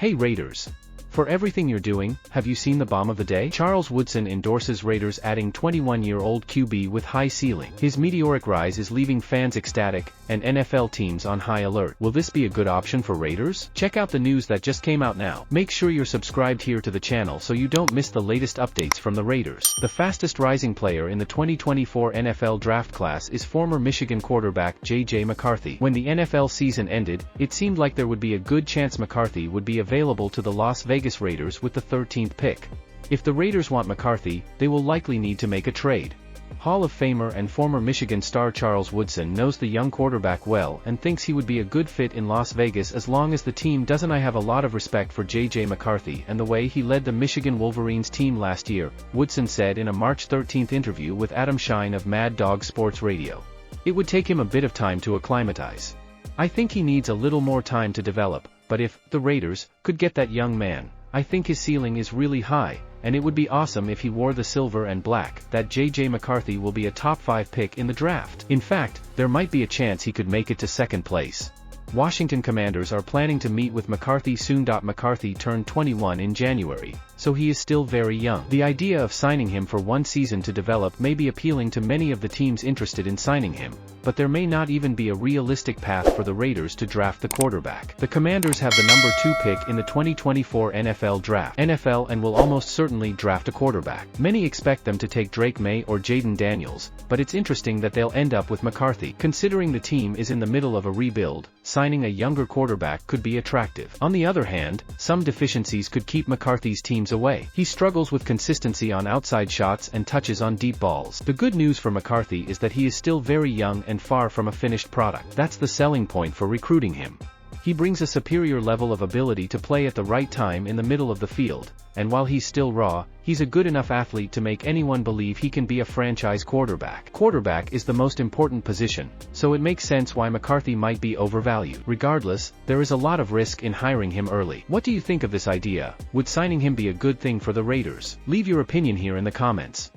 Hey Raiders! For everything you're doing, have you seen the bomb of the day? Charles Woodson endorses Raiders adding 21-year-old QB with high ceiling. His meteoric rise is leaving fans ecstatic, and NFL teams on high alert. Will this be a good option for Raiders? Check out the news that just came out now. Make sure you're subscribed here to the channel so you don't miss the latest updates from the Raiders. The fastest rising player in the 2024 NFL draft class is former Michigan quarterback J.J. McCarthy. When the NFL season ended, it seemed like there would be a good chance McCarthy would be available to the Las Vegas Raiders with the 13th pick. If the Raiders want McCarthy, they will likely need to make a trade. Hall of Famer and former Michigan star Charles Woodson knows the young quarterback well and thinks he would be a good fit in Las Vegas as long as the team doesn't. I have a lot of respect for J.J. McCarthy and the way he led the Michigan Wolverines team last year, Woodson said in a March 13 interview with Adam Shine of Mad Dog Sports Radio. It would take him a bit of time to acclimatize. I think he needs a little more time to develop, but if the Raiders could get that young man, I think his ceiling is really high, and it would be awesome if he wore the silver and black. That J.J. McCarthy will be a top 5 pick in the draft. In fact, there might be a chance he could make it to second place. Washington Commanders are planning to meet with McCarthy soon. McCarthy turned 21 in January, so he is still very young. The idea of signing him for one season to develop may be appealing to many of the teams interested in signing him, but there may not even be a realistic path for the Raiders to draft the quarterback. The Commanders have the number 2 pick in the 2024 NFL Draft and will almost certainly draft a quarterback. Many expect them to take Drake May or Jaden Daniels, but it's interesting that they'll end up with McCarthy. Considering the team is in the middle of a rebuild, signing a younger quarterback could be attractive. On the other hand, some deficiencies could keep McCarthy's teams away. He struggles with consistency on outside shots and touches on deep balls. The good news for McCarthy is that he is still very young and far from a finished product. That's the selling point for recruiting him. He brings a superior level of ability to play at the right time in the middle of the field, and while he's still raw, he's a good enough athlete to make anyone believe he can be a franchise quarterback. Quarterback is the most important position, so it makes sense why McCarthy might be overvalued. Regardless, there is a lot of risk in hiring him early. What do you think of this idea? Would signing him be a good thing for the Raiders? Leave your opinion here in the comments.